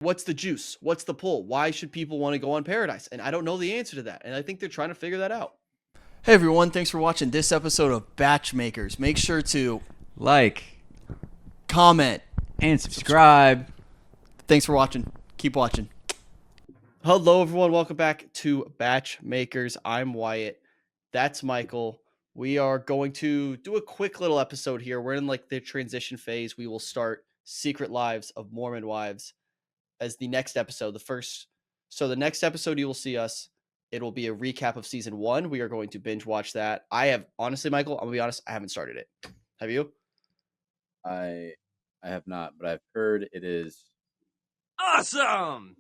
what's the juice? What's the pull? Why should people want to go on Paradise? And I don't know the answer to that. And I think they're trying to figure that out. Hey everyone, thanks for watching this episode of BachMakers. Make sure to like, comment, and subscribe. Thanks for watching. Keep watching. Hello everyone, welcome back to BachMakers. I'm Wyatt. That's Michael. We are going to do a quick little episode here. We're in like the transition phase. We will start Secret Lives of Mormon Wives as the next episode. The next episode you will see us. It will be a recap of season 1. We are going to binge watch that. I have honestly, Michael, I'm gonna be honest, I haven't started it. Have you? I have not, but I've heard it is Awesome.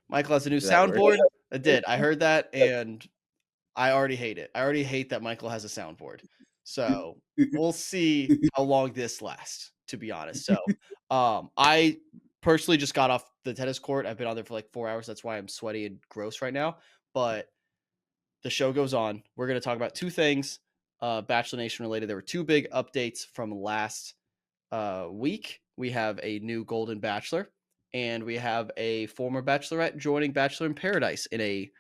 Michael has a new Did that work? soundboard. I did. I heard that, and I already hate it. I already hate that Michael has a soundboard. So we'll see how long this lasts, to be honest. So I personally just got off the tennis court. I've been on there for like 4 hours. That's why I'm sweaty and gross right now. But the show goes on. We're going to talk about two things, Bachelor Nation related. There were two big updates from last week. We have a new Golden Bachelor, and we have a former Bachelorette joining Bachelor in Paradise in a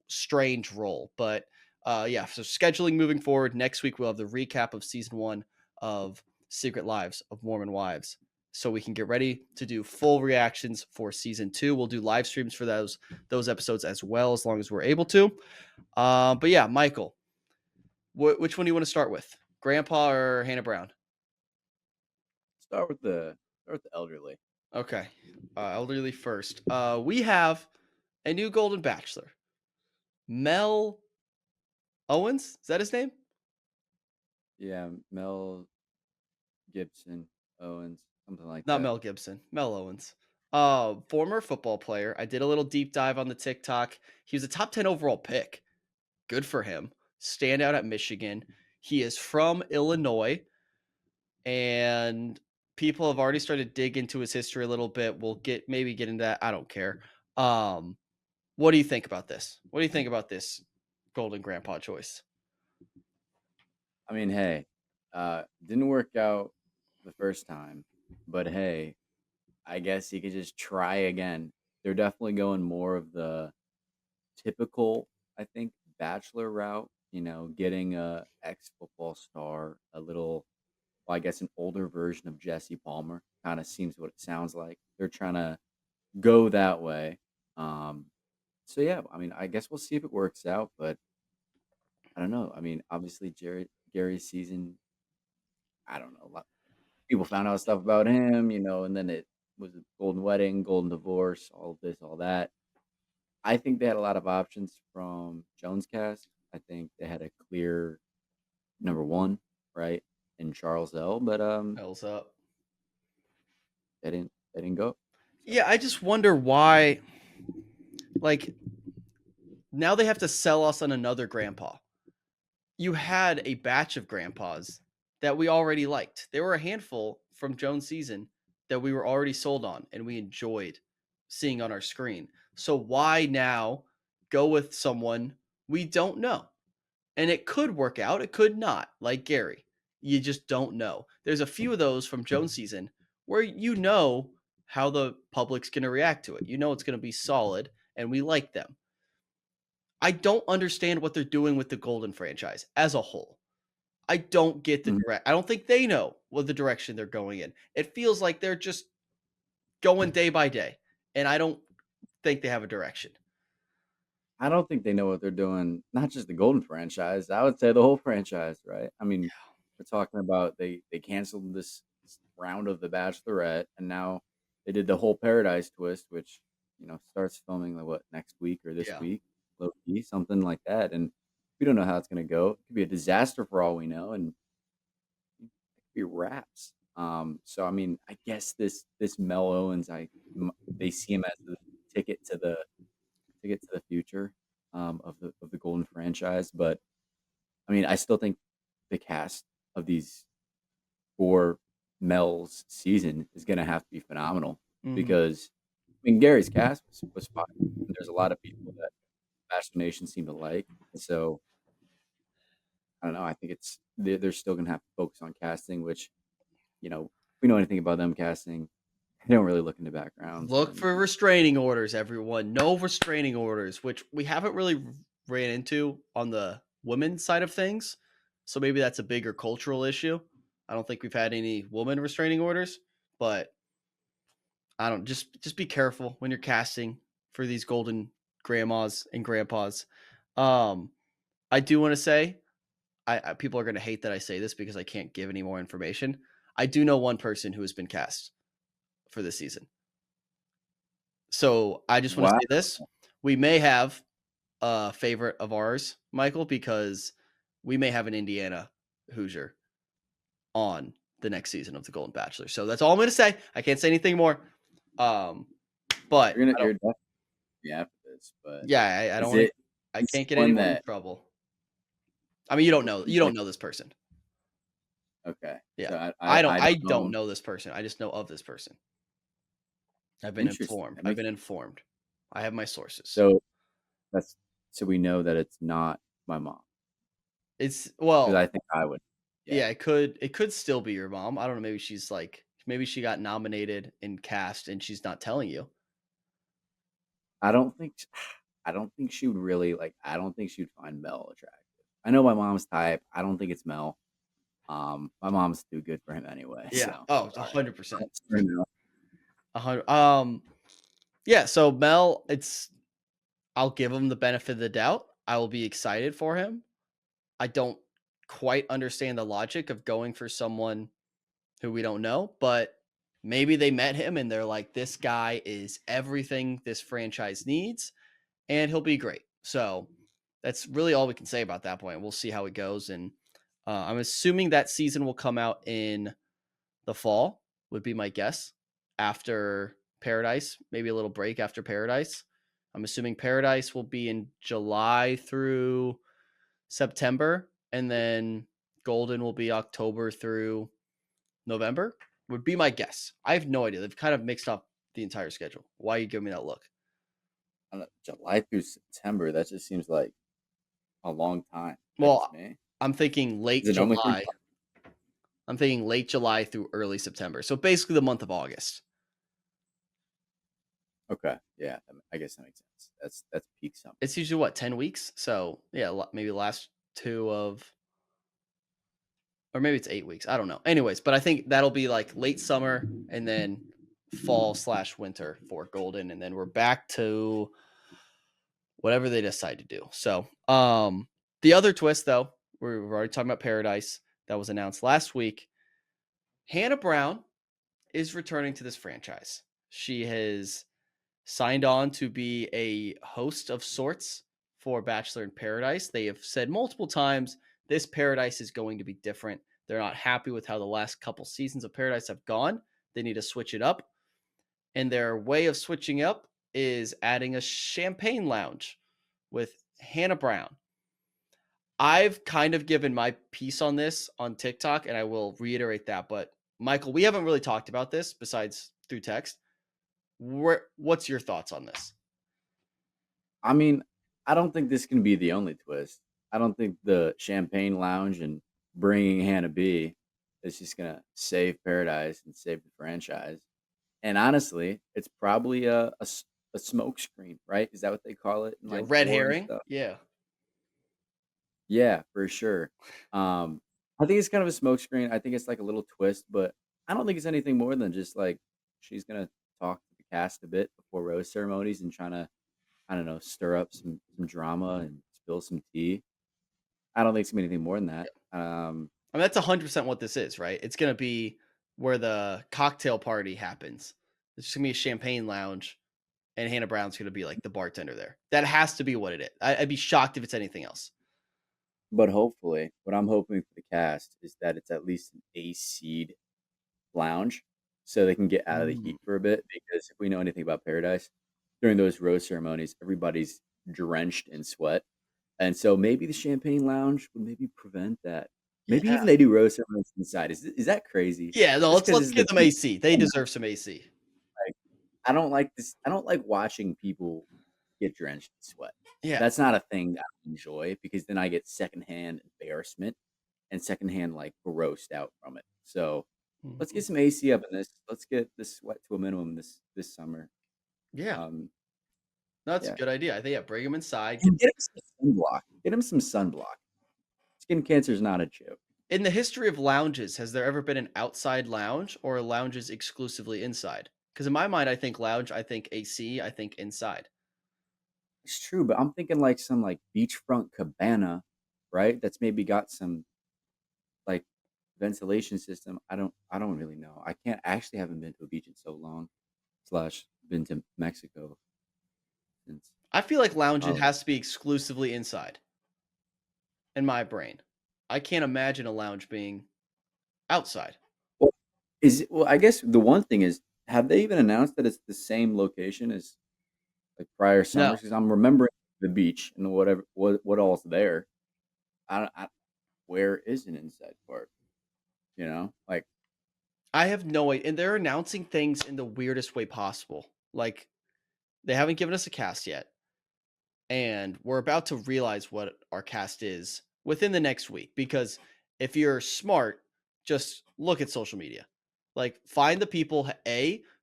strange role. But yeah, so scheduling moving forward. Next week we'll have the recap of season 1 of Secret Lives of Mormon Wives, so we can get ready to do full reactions for season 2. We'll do live streams for those episodes as well, as long as we're able to. But yeah, Michael, which one do you want to start with, Grandpa or Hannah Brown? Start with the elderly. Okay, elderly first. We have a new Golden Bachelor, Mel Owens. Is that his name? Yeah, Mel Gibson Owens, something like Not that. Mel Gibson, Mel Owens. Former football player. I did a little deep dive on the TikTok. He was a top 10 overall pick. Good for him. Standout at Michigan. He is from Illinois, and people have already started to dig into his history a little bit. We'll maybe get into that. I don't care. What do you think about this? What do you think about this Golden Grandpa choice? I mean, hey, didn't work out the first time, but hey, I guess you could just try again. They're definitely going more of the typical, I think, Bachelor route. You know, getting a ex-football star, a little, well, I guess an older version of Jesse Palmer. Kind of seems what it sounds like. They're trying to go that way. Um, so yeah, I mean, I guess we'll see if it works out, but I don't know. I mean, obviously, Gary's season. I don't know. A lot people found out stuff about him, and then it was a golden wedding, golden divorce, all of this, all that. I think they had a lot of options from Jones Cast. I think they had a clear number one, right, in Charles L. But Hell's up. they didn't go. Yeah, I just wonder why. Like, now they have to sell us on another grandpa. You had a batch of grandpas that we already liked. There were a handful from Jones' season that we were already sold on and we enjoyed seeing on our screen. So why now go with someone we don't know? And it could work out, it could not, like Gary. You just don't know. There's a few of those from Jones' season where you know how the public's going to react to it. You know it's going to be solid, and we like them. I don't understand what they're doing with the Golden franchise as a whole. I don't get the direct. I don't think they know what the direction they're going in. It feels like they're just going day by day, and I don't think they have a direction. I don't think they know what they're doing. Not just the Golden franchise. I would say the whole franchise, right? I mean, we're talking about they canceled this round of The Bachelorette, and now they did the whole Paradise twist, which starts filming like what next week or this week, low key, something like that. And we don't know how it's gonna go. It could be a disaster for all we know, and it could be wraps. So I mean, I guess this Mel Owens, they see him as the ticket to the future of the Golden franchise. But I mean, I still think the cast of these for Mel's season is going to have to be phenomenal because I mean Gary's cast was fine. And there's a lot of people that Bachelor Nation seem to like. So I don't know. I think they're still going to have to focus on casting, which if we know anything about them casting, I don't really look into backgrounds or Look for anything. restraining orders, everyone. No restraining orders, which we haven't really ran into on the women's side of things. So maybe that's a bigger cultural issue. I don't think we've had any woman restraining orders, but I don't just be careful when you're casting for these golden grandmas and grandpas. Um, I do want to say, I people are going to hate that I say this because I can't give any more information. I do know one person who has been cast for this season. So I just want to Wow. say this: we may have a favorite of ours, Michael, because we may have an Indiana Hoosier on the next season of the Golden Bachelor. So that's all I'm going to say. I can't say anything more. But You're gonna I don't. you're definitely after this, but Yeah, I don't is want to. it I is can't get one anyone in that trouble. I mean, you don't know. You don't like know this person. okay. Yeah, So I don't. I I don't don't know. know this person. I just know of this person. I've been Interesting. informed. That I've makes been informed. I have my sources. so that's so we know that it's not my mom It's because well, I think I would yeah. guess. It could still be your mom. I don't know. Maybe she got nominated and cast, and she's not telling you. I don't think I don't think she would really like. I don't think she would find Mel attractive. I know my mom's type. I don't think it's Mel. My mom's too good for him anyway. Yeah. So Oh, sorry. 100%. Sorry, Mel. 100. Yeah. So Mel, I'll give him the benefit of the doubt. I will be excited for him. I don't quite understand the logic of going for someone who we don't know, but maybe they met him and they're like, this guy is everything this franchise needs, and he'll be great. So that's really all we can say about that point. We'll see how it goes. And I'm assuming that season will come out in the fall, would be my guess, after Paradise, maybe a little break after Paradise. I'm assuming Paradise will be in July through September, and then Golden will be October through November, would be my guess. I have no idea. They've kind of mixed up the entire schedule. Why are you giving me that look? I don't know, July through September. That just seems like a long time. Is that just Well, me? I'm thinking Is late it normally 3 July. I'm thinking late July through early September. So basically the month of August. Okay. Yeah. I guess that makes sense. That's peak summer. It's usually what, 10 weeks? So yeah, maybe last two of, or maybe it's 8 weeks. I don't know. Anyways, but I think that'll be like late summer and then fall/winter for Golden. And then we're back to whatever they decide to do. So the other twist though, we're already talking about Paradise that was announced last week. Hannah Brown is returning to this franchise. She has signed on to be a host of sorts for Bachelor in Paradise. They have said multiple times this Paradise is going to be different. They're not happy with how the last couple seasons of Paradise have gone. They need to switch it up. And their way of switching up is adding a champagne lounge with Hannah Brown. I've kind of given my piece on this on TikTok, and I will reiterate that. But Michael, we haven't really talked about this besides through text. What's your thoughts on this? I mean, I don't think this can be the only twist. I don't think the Champagne Lounge and bringing Hannah B is just gonna save Paradise and save the franchise. And honestly, it's probably a smoke screen, right? Is that what they call it in Yeah, like red war and herring. stuff? Yeah. Yeah, for sure. I think it's kind of a smoke screen. I think it's like a little twist, but I don't think it's anything more than just like she's gonna talk to the cast a bit before rose ceremonies and trying to, I don't know, stir up some drama and spill some tea. I don't think it's gonna be anything more than that. I mean, that's 100% what this is, right? It's going to be where the cocktail party happens. It's just going to be a champagne lounge, and Hannah Brown's going to be like the bartender there. That has to be what it is. I'd be shocked if it's anything else. But hopefully, what I'm hoping for the cast is that it's at least an AC lounge so they can get out of the Mm. heat for a bit. Because if we know anything about Paradise, during those rose ceremonies, everybody's drenched in sweat. And so maybe the champagne lounge would maybe prevent that. Maybe Yeah. even they do rose ceremonies inside. Is that crazy? Yeah, no, Just let's because let's it's the give them peak. AC. They deserve some AC. Like, I don't like this. I don't like watching people get drenched in sweat. Yeah. That's not a thing that I enjoy because then I get secondhand embarrassment and secondhand like grossed out from it. So let's Mhm. get some AC up in this. Let's get this sweat to a minimum this summer. Yeah, Um, that's a yeah, good idea. I think, yeah, bring them inside. and get him some sunblock. Get him some sunblock. Skin cancer is not a joke. In the history of lounges, has there ever been an outside lounge or lounges exclusively inside? Because in my mind, I think lounge, I think AC, I think inside. It's true, but I'm thinking like some like beachfront cabana, right? That's maybe got some like ventilation system. I don't really know. I can't actually haven't been to a beach in so long. Slash been to Mexico since I feel like lounge it college. has to be exclusively inside in my brain. I can't imagine a lounge being outside. Well, I guess the one thing is, have they even announced that it's the same location as like prior No, summers? Because I'm remembering the beach and whatever what all's there. I don't. Where is an inside part? Like I have no idea. And they're announcing things in the weirdest way possible. Like they haven't given us a cast yet. And we're about to realize what our cast is within the next week. Because if you're smart, just look at social media. Like find the people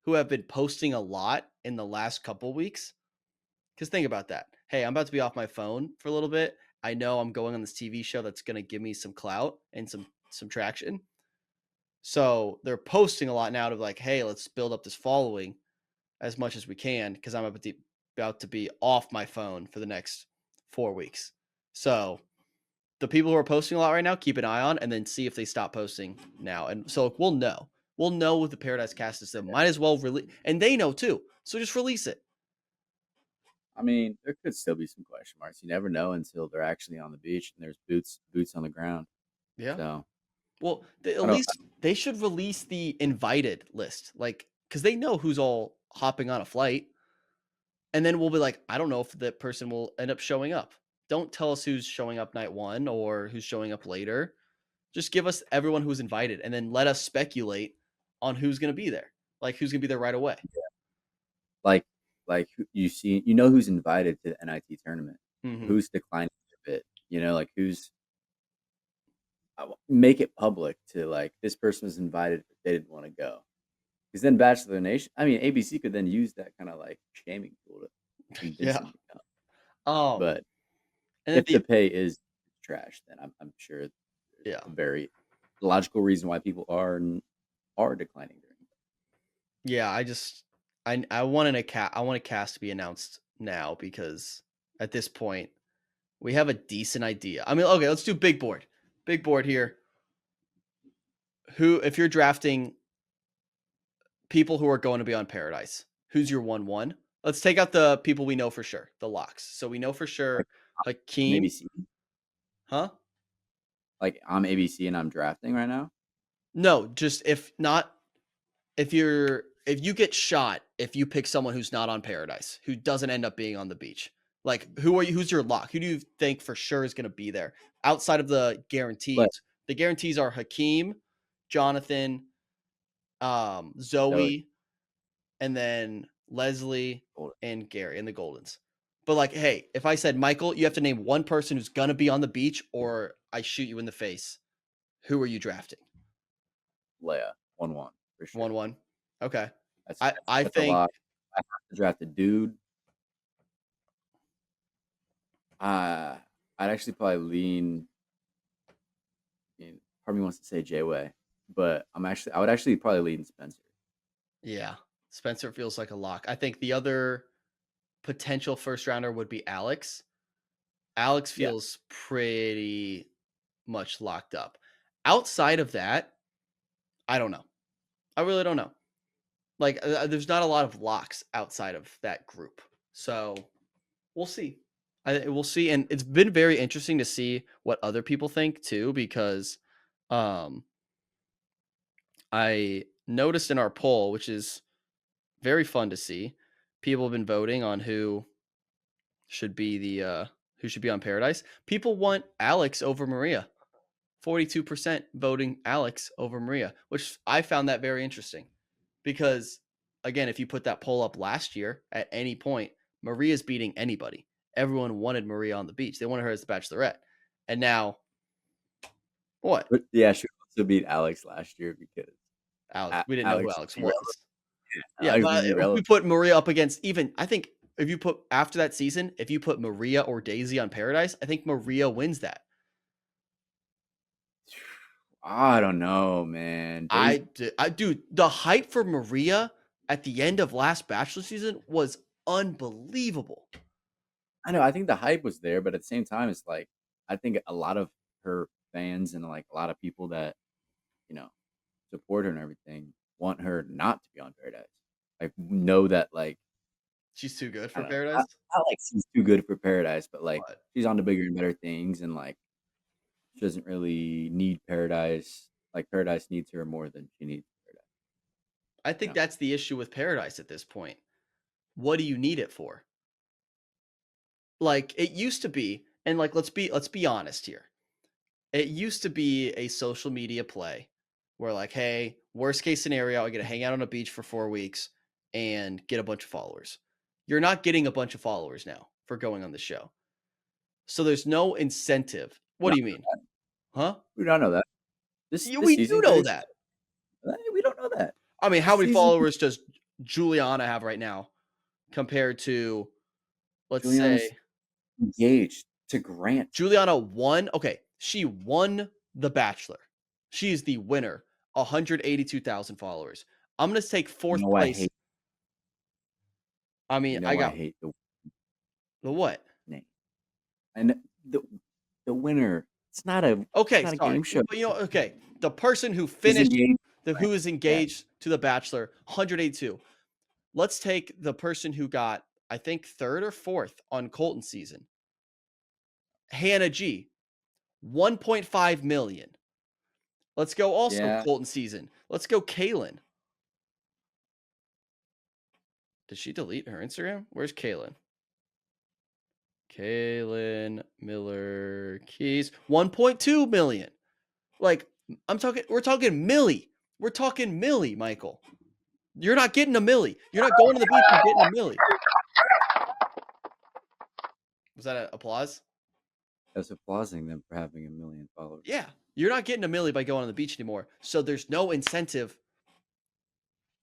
who have been posting a lot in the last couple weeks. Because think about that. Hey, I'm about to be off my phone for a little bit. I know I'm going on this TV show that's going to give me some clout and some traction. So they're posting a lot now to like, hey, let's build up this following as much as we can because I'm about to be off my phone for the next 4 weeks. So the people who are posting a lot right now, keep an eye on and then see if they stop posting now. And so we'll know. We'll know with the Paradise Cast system. Might as well release, and they know too. So just release it. I mean, there could still be some question marks. You never know until they're actually on the beach and there's boots on the ground. Yeah. So Well, at I don't. least they should release the invited list, like because they know who's all hopping on a flight. And then we'll be like, I don't know if that person will end up showing up. Don't tell us who's showing up night one or who's showing up later. Just give us everyone who's invited and then let us speculate on who's going to be there. Like who's going to be there right away. like you know who's invited to the NIT tournament, Hmm. who's declining a bit. Like who's make it public to like this person was invited but they didn't want to go. Because then Bachelor Nation, I mean ABC could then use that kind of like shaming tool to convince Yeah. them to come. Um, But and then if the pay is trash, then I'm sure there's yeah, a very logical reason why people are declining during. yeah. I wanted I want a cast to be announced now because at this point we have a decent idea. I mean, okay, let's do big board. Big board here. Who, if you're drafting people who are going to be on Paradise. Who's your 1-1? Let's take out the people we know for sure, the locks. So we know for Like sure I'm Hakeem, ABC, huh? like I'm ABC and I'm drafting right now. No, just if not, if you get shot, if you pick someone who's not on Paradise, who doesn't end up being on the beach, like who's your lock? Who do you think for sure is going to be there outside of the But guarantees? The guarantees are Hakeem, Jonathan, so Zoe, and then Leslie and Gary and the Goldens. But like, hey, if I said Michael, you have to name one person who's gonna be on the beach, or I shoot you in the face. Who are you drafting? Leia 1-1 for sure. 1-1. Okay. That's I that's, I that's a think lot. I have to draft a dude. Uh, I'd actually probably lean. Part of me wants to say Jay Way, but I would actually probably lean Spencer. yeah, Spencer feels like a lock. I think the other potential first rounder would be Alex. Alex Yeah, feels pretty much locked up. Outside of that, I don't know. I really don't know. Like, there's not a lot of locks outside of that group. So we'll see. We'll see. And it's been very interesting to see what other people think too, because um, I noticed in our poll, which is very fun to see, people have been voting on should be who should be on Paradise. People want Alex over Maria. 42% voting Alex over Maria, which I found that very interesting because, again, if you put that poll up last year at any point, Maria's beating anybody. Everyone wanted Maria on the beach. They wanted her as the Bachelorette. And now, what? but yeah, she also beat Alex last year because Alex. We didn't know who Alex Alex Zero. was. Yeah, Alex but is if we irrelevant. put Maria up against even, I think if you put after that season, if you put Maria or Daisy on Paradise, I think Maria wins that. I don't know, man. Dude, the hype for Maria at the end of last Bachelor season was unbelievable. I know. I think the hype was there, but at the same time, it's like I think a lot of her fans and like a lot of people that you know support her and everything want her not to be on Paradise. Like know that like She's too good I for don't know. Paradise. Not like she's too good for Paradise, but like But she's on to bigger and better things, and like she doesn't really need Paradise. Like Paradise needs her more than she needs Paradise. I You think know? that's the issue with Paradise at this point. What do you need it for? Like it used to be, and like let's be honest here. It used to be a social media play where like, hey, worst case scenario, I get to hang out on a beach for 4 weeks and get a bunch of followers. You're not getting a bunch of followers now for going on the show. So there's no incentive. What No, do you mean? Huh? we don't know that. This We do season, know Grace, that. we don't know that. I mean, how This many season, followers does Juliana have right now compared to, let's Juliana's say, engaged to Grant. Juliana won? Okay, she won The Bachelor. She is the winner, 182,000 followers. I'm going to take You fourth know why I place. hate. I mean, You know I why I got hate the what? name. And the winner. It's Okay, not a sorry. game show. But okay, the person who He's finished, engaged. who is Yeah. engaged to The Bachelor, 182. Let's take the person who got, I think, third or fourth on Colton season. Hannah G, 1.5 million. Let's go also Yeah. Colton season. Let's go Kaylin. Did she delete her Instagram? Where's Kaylin? Kaylin Miller Keys, 1.2 million. Like, we're talking milli. We're talking milli, Michael. You're not getting a milli. You're not going to the beach and getting a milli. Was that an applause? I was applauding them for having 1 million followers. Yeah. You're not getting a milli by going on the beach anymore. So there's no incentive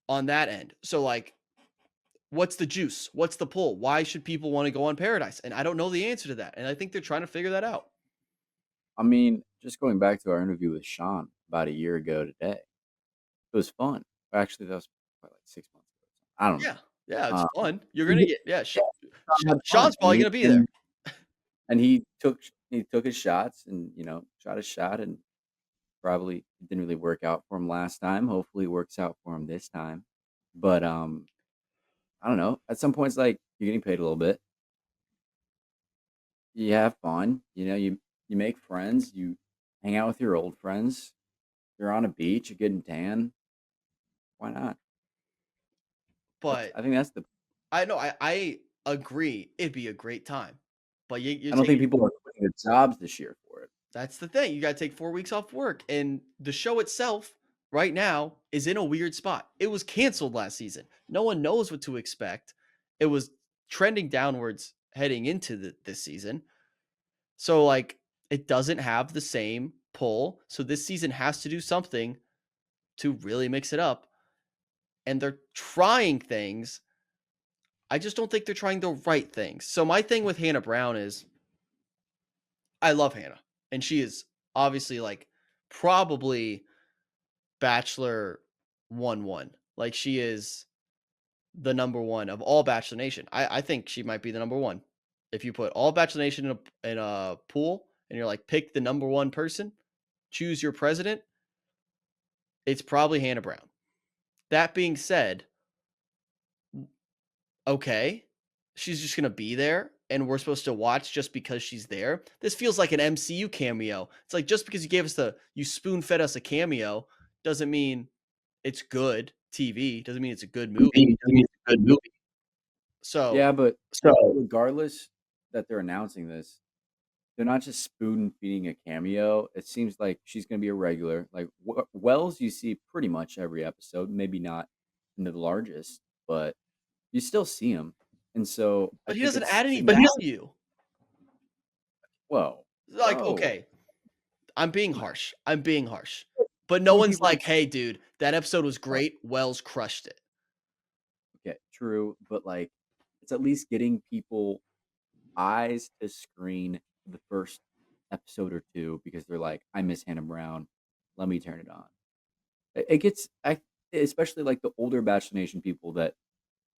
on that end. So, like, what's the juice? What's the pull? Why should people want to go on Paradise? And I don't know the answer to that. And I think they're trying to figure that out. I mean, just going back to our interview with Sean about a year ago today, it was fun. Actually, that was probably like 6 months ago. I don't know. Yeah. Yeah, it's Um, fun. You're going to get, Sean had fun, Sean's probably going to be there. and he took his shots, and shot his shot, and probably didn't really work out for him last time. Hopefully, it works out for him this time. But I don't know. At some points, like you're getting paid a little bit. You have fun. You make friends. You hang out with your old friends. You're on a beach. You're getting tan. Why not? But I think that's the. I know I agree. It'd be a great time. But you're I don't think taking people are quitting their jobs this year for it. that's the thing. You got to take 4 weeks off work. And the show itself right now is in a weird spot. It was canceled last season. No one knows what to expect. It was trending downwards heading into this season. So like it doesn't have the same pull. So this season has to do something to really mix it up. And they're trying things. I just don't think they're trying the right things. So my thing with Hannah Brown is I love Hannah. And she is obviously like probably Bachelor 1-1. Like she is the number one of all Bachelor Nation. I think she might be the number one. If you put all Bachelor Nation in a pool and you're like, pick the number one person, choose your president, it's probably Hannah Brown. That being said, okay, she's just gonna be there and we're supposed to watch just because she's there. This feels like an MCU cameo. It's like just because you spoon fed us a cameo doesn't mean it's good TV. Doesn't mean it's a good movie. So Yeah, but regardless that they're announcing this, they're not just spoon feeding a cameo. It seems like she's going to be a regular. Like Wells, you see pretty much every episode. Maybe not in the largest, but you still see him. And so I but he think doesn't add any but value. whoa, Like, whoa. okay, I'm being harsh. But no Some one's people like, hey, dude, That episode was Right. great. Wells crushed it. Okay, true, but like it's at least getting people eyes to screen the first episode or two because they're like, I miss Hannah Brown. Let me turn it on. It gets especially like the older Bachelor Nation people that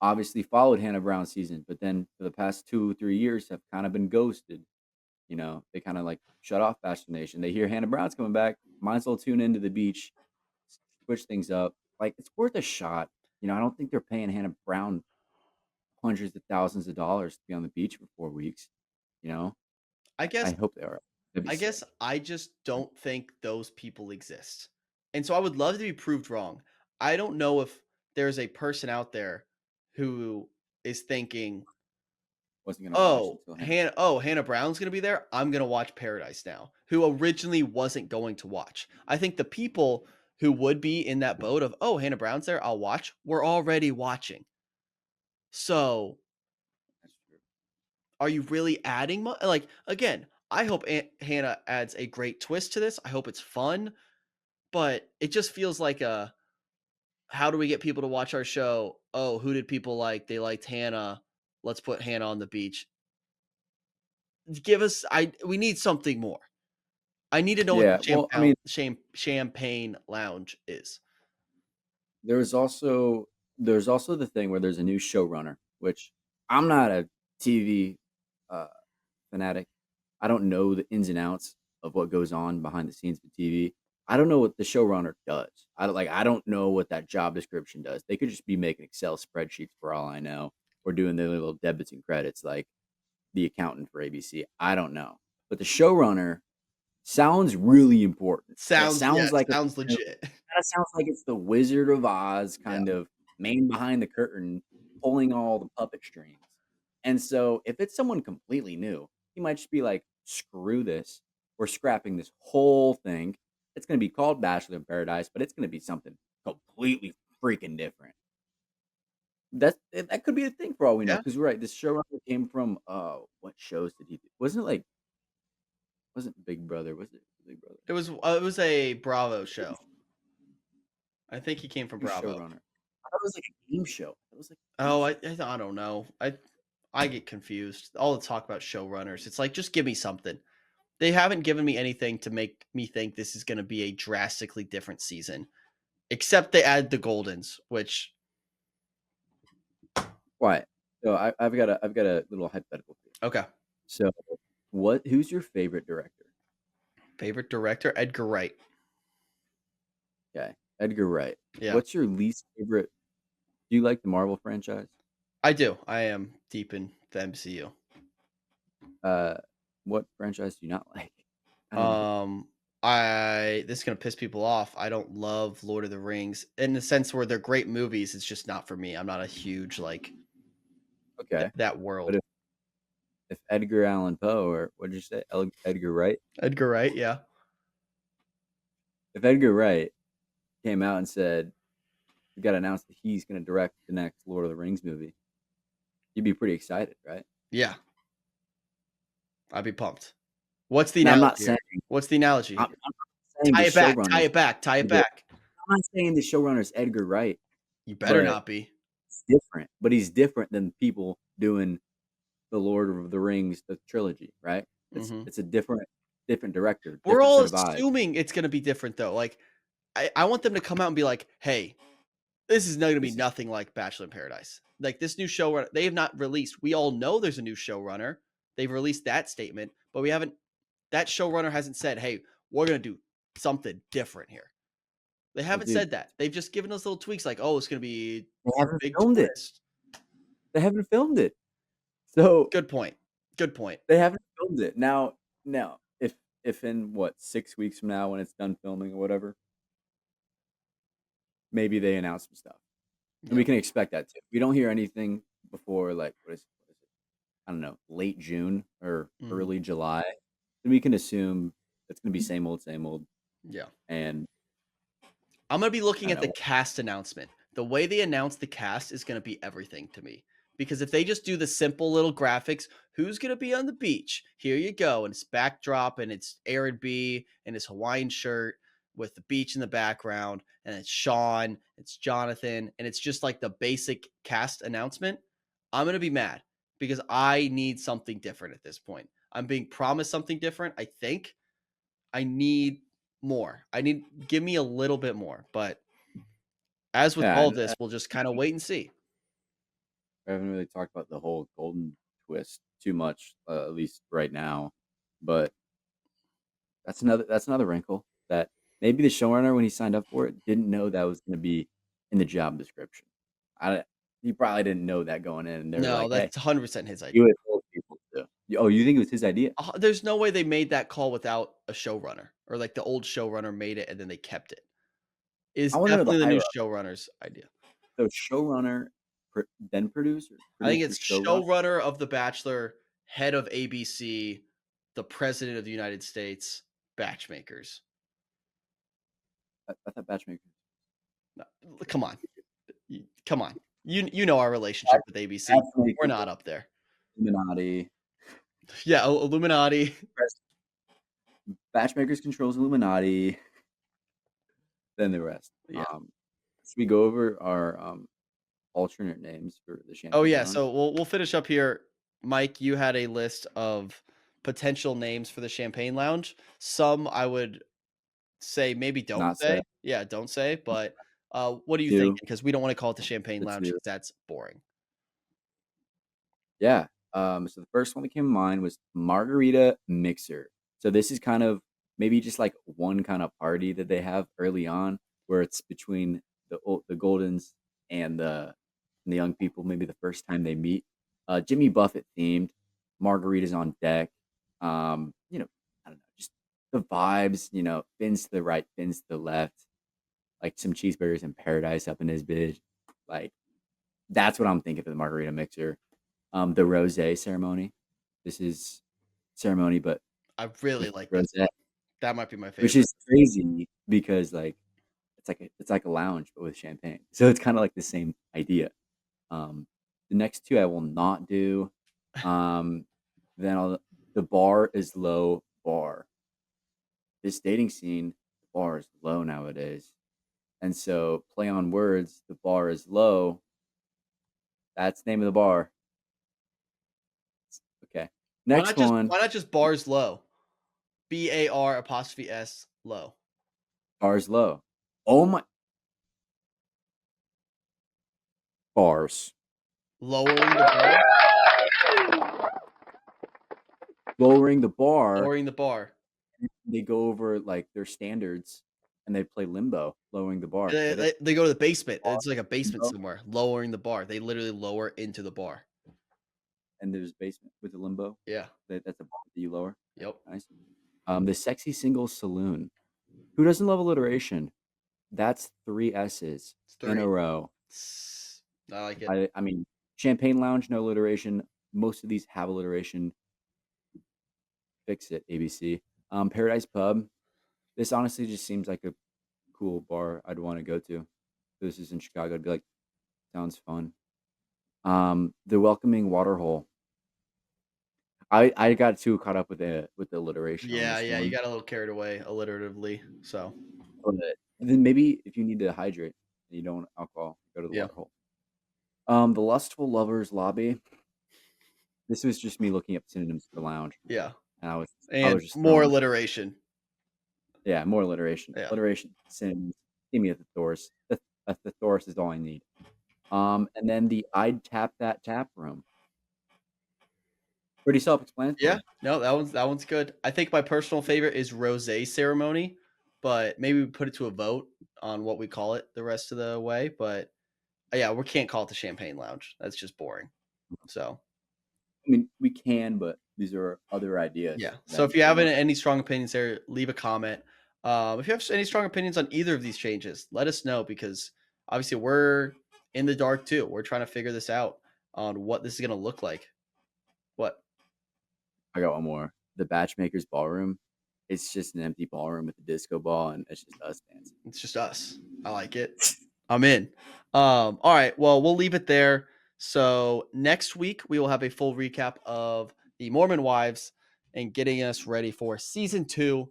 obviously followed Hannah Brown's season, but then for the past 2 3 years have kind of been ghosted. You know, they kind of like shut off Bachelor Nation. They hear Hannah Brown's coming back, might as well tune into the beach, switch things up. Like it's worth a shot. You know, I don't think they're paying Hannah Brown hundreds of thousands of dollars to be on the beach for 4 weeks. You know, I I guess hope they are. That'd be I sick. guess I just don't think those people exist. And so I would love to be proved wrong. I don't know if there's a person out there who is thinking, Wasn't gonna watch until Hannah. Hannah Brown's going to be there. I'm going to watch Paradise Now, who originally wasn't going to watch. I think the people who would be in that boat of, oh, Hannah Brown's there, I'll watch, were already watching. So That's true. are you really adding like again, I hope Hannah adds a great twist to this. I hope it's fun, but it just feels like a how do we get people to watch our show? Oh, who did people like? They liked Hannah. Let's put Hannah on the beach. Give us we need something more. I need to know what Yeah. the Well, I mean, champagne lounge is. there's also there's also the thing where there's a new showrunner, which I'm not a TV uh, fanatic. I don't know the ins and outs of what goes on behind the scenes with TV. I don't know what the showrunner does. I don't know what that job description does. They could just be making Excel spreadsheets for all I know, or doing their little debits and credits like the accountant for ABC. I don't know. But the showrunner sounds really important. It sounds like Sounds legit. kinda sounds like it's the Wizard of Oz Yeah. kind of man behind the curtain pulling all the puppet strings. And so if it's someone completely new, he might just be like, screw this. We're scrapping this whole thing. It's gonna be called Bachelor in Paradise, but it's gonna be something completely freaking different. That could be a thing for all we know. Yeah. Because we're right, this showrunner came from what shows did he do? Wasn't it like wasn't Big Brother? Was it Big Brother? It was a Bravo show. I think he came from Who's Bravo. showrunner? I thought it was like a game show. It was like a game Oh, show. I don't know. I get confused. All the talk about showrunners. It's like just give me something. They haven't given me anything to make me think this is going to be a drastically different season, except they add the Goldens, which Why? So I've got a little hypothetical for you. okay. So who's your favorite director? Favorite director Edgar Wright. Okay, Edgar Wright. Yeah, What's your least favorite? Do you like the Marvel franchise? I do. I am deep in the MCU. Uh, what franchise do you not like? I don't even. This is gonna piss people off. I don't love Lord of the Rings in the sense where they're great movies. It's just not for me. I'm not a huge like Okay, that but world. if Edgar Allan Poe or what did you say, Edgar Wright? Edgar Wright, yeah. If Edgar Wright came out and said we got to announce that he's going to direct the next Lord of the Rings movie, you'd be pretty excited, right? Yeah, I'd be pumped. What's the Now I'm not analogy here? saying What's the analogy I'm here? not saying Tie the it back, tie showrunners. it back, tie it back. I'm not saying the showrunner is Edgar Wright, You better but not be. it's different. But he's different than people doing the Lord of the Rings, the trilogy, right? Mhm. It's a different director, We're different all set of eyes. assuming it's gonna be different though. Like, I want them to come out and be like, "Hey, this is not gonna be This is nothing like Bachelor in Paradise." Like this new showrunner, they have not released. We all know there's a new showrunner. They've released that statement, but we haven't. That showrunner hasn't said, "Hey, we're gonna do something different here." They well, haven't dude. said that. They've just given us little tweaks, like, "Oh, it's gonna be They a haven't big filmed it. twist." They haven't filmed it. So Good point. Good point. they haven't filmed it. Now, if in what 6 weeks from now when it's done filming or whatever, maybe they announce some stuff. And we Yeah. can expect that too. We don't hear anything before like what is it? I don't know, late June or Mhm. early July. Then we can assume it's gonna be same old, Yeah. and I'm gonna be I looking don't at the know. cast announcement. The way they announce the cast is gonna be everything to me. Because if they just do the simple little graphics, who's gonna be on the beach? Here you go, and it's backdrop, and it's Aaron B. and his Hawaiian shirt. with the beach in the background, and it's Sean, it's Jonathan, and it's just like the basic cast announcement, I'm going to be mad because I need something different at this point. I'm being promised something different. I think I need more. Give me a little bit more. But as with all of this, we'll just kind of wait and see. I haven't really talked about the whole golden twist too much, at least right now. But that's another wrinkle that maybe the showrunner, when he signed up for it, didn't know that was going to be in the job description. He probably didn't know that going in, and they were No, like, "Hey, that's 100% his idea. you had told people to." Oh, you think it was his idea? There's no way they made that call without a showrunner, or like the old showrunner made it and then they kept it. Is I want to know the definitely the new hierarchy. showrunner's idea. So showrunner, then producer, I think producer, it's showrunner. showrunner of The Bachelor, head of ABC, the president of the United States, BachMakers. I thought BachMakers. No, come on. Come on. You know our relationship with ABC. We're not up there. Illuminati. Yeah, Illuminati. BachMakers controls Illuminati. Then the rest. Yeah. Should we go over our alternate names for the champagne? Oh yeah, lounge? so we'll finish up here. Mike, you had a list of potential names for the Champagne Lounge. Some I would say maybe don't Not say. say. Yeah, don't say. But what are you Two. thinking? Because we don't want to call it the Champagne The Lounge two. because that's boring. Yeah. So the first one that came to mind was Margarita Mixer. So this is kind of maybe just like one kind of party that they have early on, where it's between the Goldens and the young people. Maybe the first time they meet. Jimmy Buffett themed, margaritas on deck. You know, I don't know, just the vibes. You know, fins to the right, fins to the left, like some cheeseburgers in paradise up in his bitch. Like that's what I'm thinking for the margarita mixer. The rose ceremony. This is ceremony, but I really like rose, this. That might be my favorite. which is crazy because like it's like a lounge but with champagne. So it's kind of like the same idea. The next two I will not do. Then the bar is low bar. This dating scene, the bar is low nowadays, and so play on words. The bar is low. That's the name of the bar. Okay. Next one. Why not just bars low? BAR''S low. Bars low. Oh my. Bars. Lowering the bar. Lowering the bar. Lowering the bar. They go over like their standards and they play limbo, lowering the bar. They go to the basement. Bar, It's like a basement limbo. somewhere. Lowering the bar. They literally lower into the bar. And there's basement with the limbo. Yeah. That's a bar that you lower. Yep. Nice. The Sexy Singles Saloon. Who doesn't love alliteration? That's 3 S's in a row. I like it. I mean, Champagne Lounge, no alliteration. Most of these have alliteration. Fix it, ABC. Paradise Pub. This honestly just seems like a cool bar I'd want to go to. If this is in Chicago, I'd be like, sounds fun. The Welcoming Waterhole. I got too caught up with the alliteration. Yeah, you got a little carried away alliteratively. So and then maybe if you need to hydrate and you don't want alcohol, go to the waterhole. The Lustful Lovers Lobby. This was just me looking up synonyms for lounge. Yeah. And I was just more alliteration. Yeah, more alliteration. Yeah. Alliteration, synonyms. Give me a thesaurus. The thesaurus is all I need. And then the I'd Tap That Tap Room. Pretty self-explanatory. Yeah, no, that one's good. I think my personal favorite is rosé ceremony, but maybe we put it to a vote on what we call it the rest of the way. But yeah, we can't call it the Champagne Lounge. That's just boring. So, I mean, we can, but these are other ideas. Yeah. So if you have any strong opinions there, leave a comment. If you have any strong opinions on either of these changes, let us know because obviously we're in the dark too. We're trying to figure this out on what this is going to look like. What? I got one more. The BachMakers Ballroom. It's just an empty ballroom with a disco ball, and it's just us dancing. It's just us. I like it. I'm in. All right. Well, we'll leave it there. So next week we will have a full recap of the Mormon Wives and getting us ready for season 2.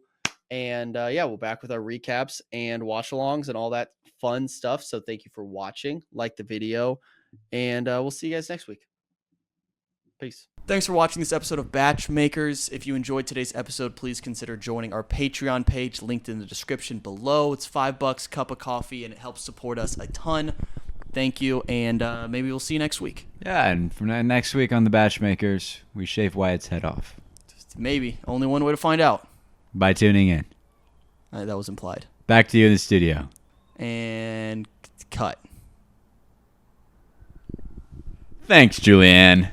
And yeah, we're back with our recaps and watch alongs and all that fun stuff. So thank you for watching. Like the video, and we'll see you guys next week. Peace. Thanks for watching this episode of BachMakers. If you enjoyed today's episode, please consider joining our Patreon page linked in the description below. It's $5, cup of coffee, and it helps support us a ton. Thank you, and maybe we'll see you next week. Yeah, and from next week on the BachMakers, we shave Wyatt's head off. Maybe. Only one way to find out. By tuning in. That was implied. Back to you in the studio. And cut. Thanks, Julianne.